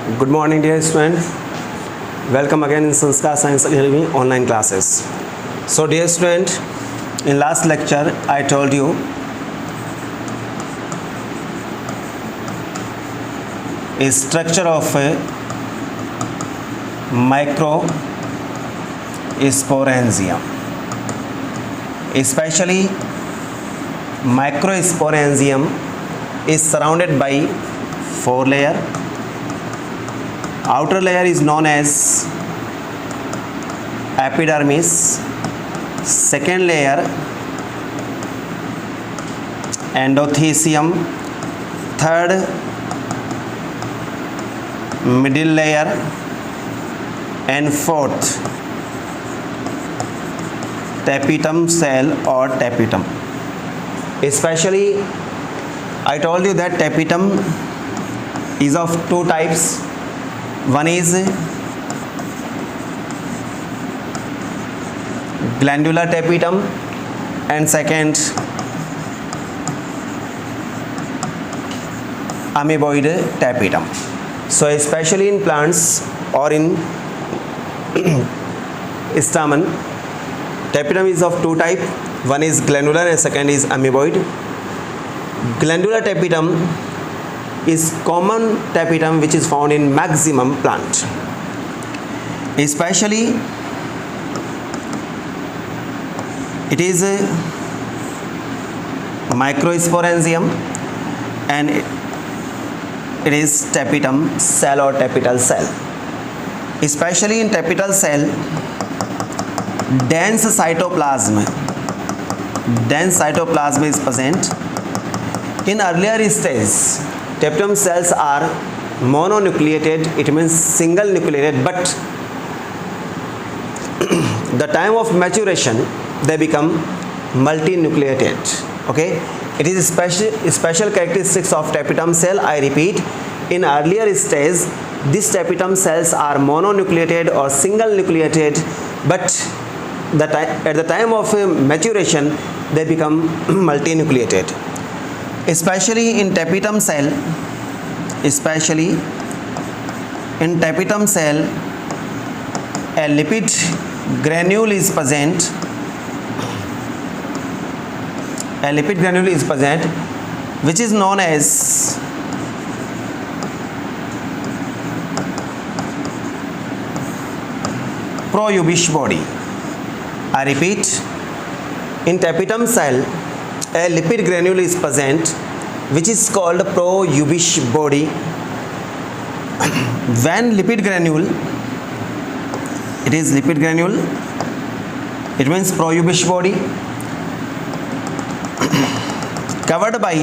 Good morning, dear students. Welcome again in Sanskar Science Academy online classes. So, dear student, in last lecture I told you a structure of a microsporangium. Especially microsporangium is surrounded by four layers. Outer layer is known as epidermis, second layer endothecium, third middle layer, and fourth tapetum cell or tapetum. Especially I told you that tapetum is of two types. One is glandular tapetum and second amoeboid tapetum. So especially in plants or in stamen, tapetum is of two types. One is glandular and second is amoeboid. Glandular tapetum is common tapetum which is found in maximum plant. Especially it is a microsporangium and it is tapetum cell or tapetal cell. Especially in tapetal cell, dense cytoplasm is present. In earlier stage, tapetum cells are mononucleated, it means single nucleated, but the time of maturation they become multinucleated. Okay, it is special characteristics of tapetum cell. I repeat, in earlier stage these tapetum cells are mononucleated or single nucleated, but at the time of maturation they become multinucleated. Especially in tapetum cell, a lipid granule is present. Which is known as proubish body. I repeat, in tapetum cell a lipid granule is present which is called proubish body. When lipid granule, it means proubish body covered by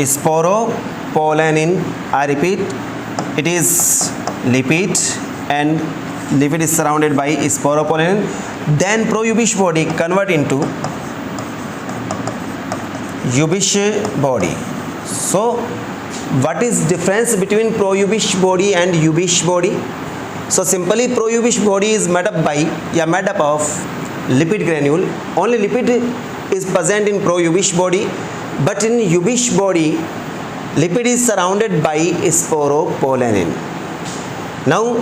sporopollenin. I repeat, it is lipid and lipid is surrounded by sporopollenin. Then proubish body convert into ubish body. So what is difference between proubish body and ubish body? So simply proubish body is made up of lipid granule. Only lipid is present in proubish body, but in ubish body lipid is surrounded by sporopollenin. Now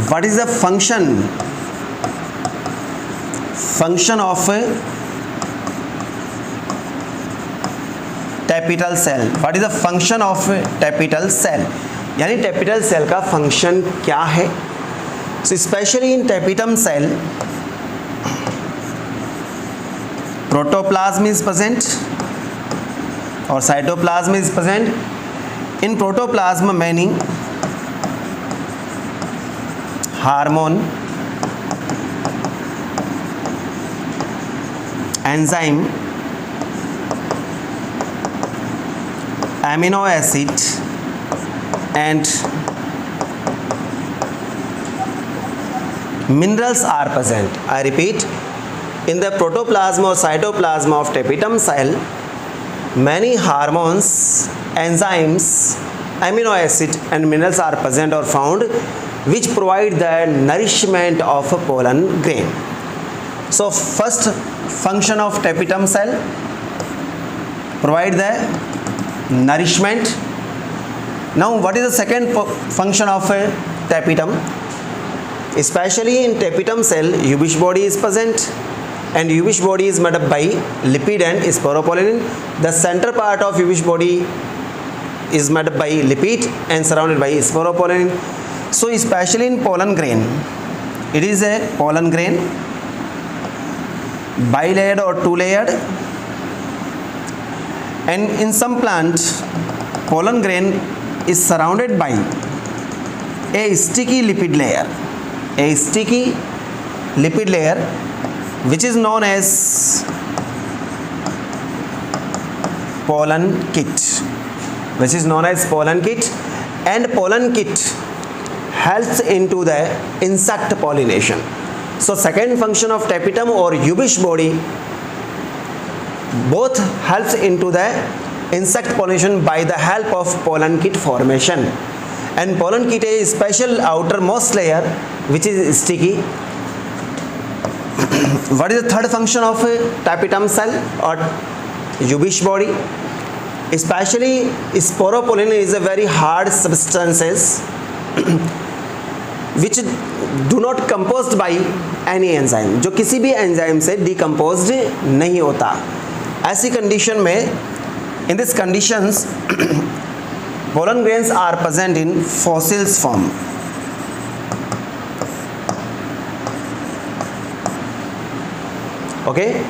what is the function of a tapetal cell? What is the function of a tapetal cell? यानी tapetal cell का function क्या है? So especially in tapetum cell, protoplasm is present or cytoplasm is present. In protoplasm many hormone, enzyme, amino acid and minerals are present. I repeat, in the protoplasm or cytoplasm of tapetum cell many hormones, enzymes, amino acid and minerals are present or found which provide the nourishment of a pollen grain. So first function of tapetum cell, provide the nourishment. Now what is the second function of tapetum? Especially in tapetum cell, Ubish body is present, and Ubish body is made up by lipid and sporopollen. The center part of Ubish body is made up by lipid and surrounded by sporopollen. So especially in pollen grain, it is a pollen grain, bilayered or two-layered, and in some plant, pollen grain is surrounded by a sticky lipid layer, which is known as pollen kit, and pollen kit helps into the insect pollination. So second function of tapetum or Ubish body both helps into the insect pollination by the help of pollen kit formation. And pollen kit is a special outermost layer which is sticky. What is the third function of tapetum cell or Ubish body? Especially sporopollen is a very hard substances which do not composed by any enzyme, जो किसी भी enzyme से decomposed नहीं होता. ऐसी condition में, in these conditions, pollen grains are present in fossils form. Okay.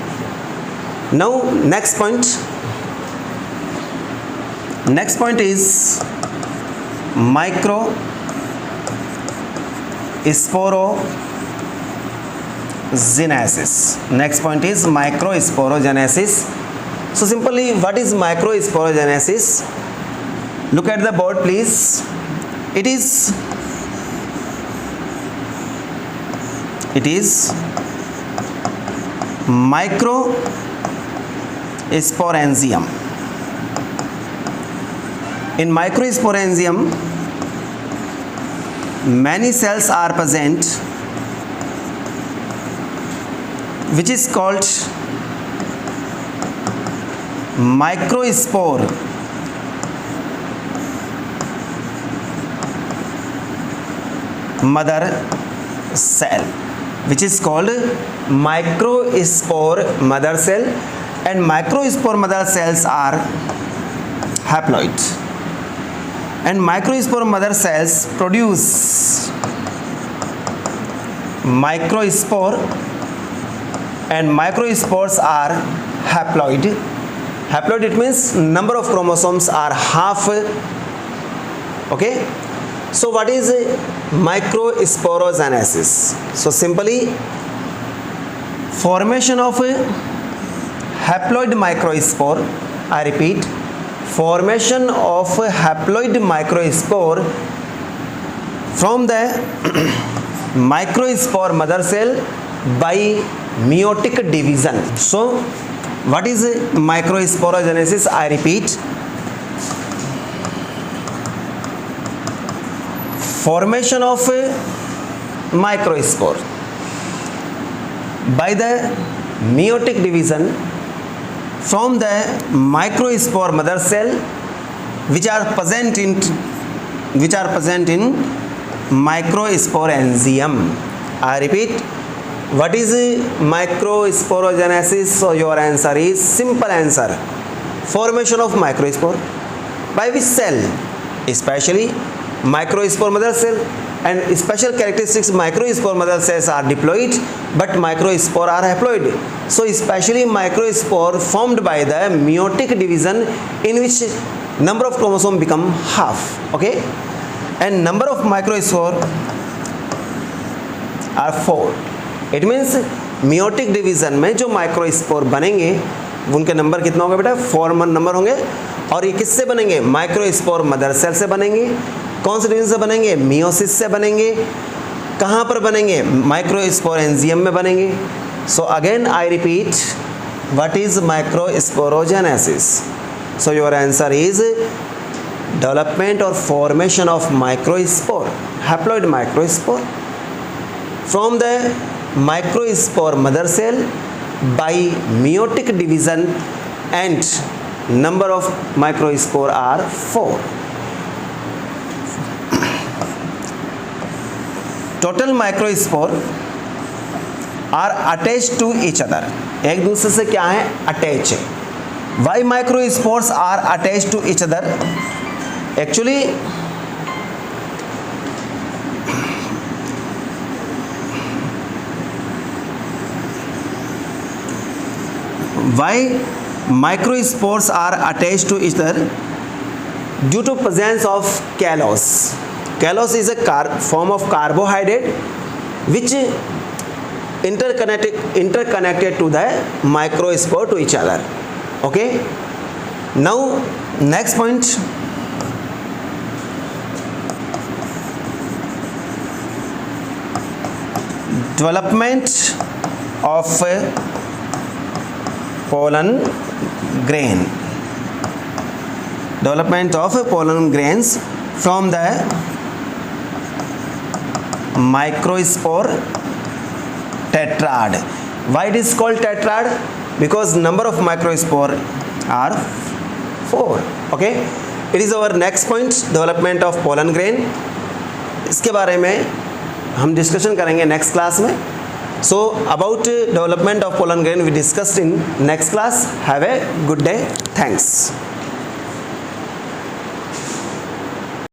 Now next point is microsporogenesis. Next point is microsporogenesis. So simply, what is microsporogenesis? Look at the board, please. It is microsporangium. In microsporangium, many cells are present, which is called microspore mother cell, and microspore mother cells are haploid, and microspore mother cells produce microspore, and microspores are haploid. Haploid, it means number of chromosomes are half. Okay. So what is microsporogenesis? So simply, formation of haploid microspore. I repeat, formation of haploid microspore from the microspore mother cell by meiotic division. So what is microsporogenesis? I repeat, formation of microspore by the meiotic division from the microspore mother cell which are present in microsporangium. I repeat, what is microsporogenesis? So your answer is simple answer, formation of microspore by which cell? Especially microspore mother cell. And special characteristics, microspore mother cells are diploid but microspore are haploid. So especially microspore formed by the meiotic division in which number of chromosome become half. Okay, and number of microspore are 4. It means meiotic division में जो microspore बनेंगे उनके number कितना होगा बेटा? 4 number होंगे. और ये किससे बनेंगे? माइक्रोस्पोर मदर सेल से बनेंगे. कौन से डिवीजन से बनेंगे? मियोसिस से बनेंगे. कहाँ पर बनेंगे? माइक्रोस्पोरेंजियम में बनेंगे. So again I repeat, what is microsporogenesis? So your answer is development or formation of microspore, haploid microspore from the microspore mother cell by meiotic division and number of microspore are 4. Total microspore are attached to each other. एक दूसरे से क्या है? Attach है. Why microspores are attached to each other? Actually why microspores are attached to each other? Due to presence of callose. Callose is a form of carbohydrate which interconnected to the microspore to each other. Okay, now next point, development of pollen grain. Development of pollen grains from the microspore tetrad. Why it is called tetrad? Because number of microspore are 4. Okay, it is our next point, development of pollen grain. इसके बारे में हम discussion करेंगे next class में. So about development of pollen grain we discussed in next class. Have a good day. Thanks.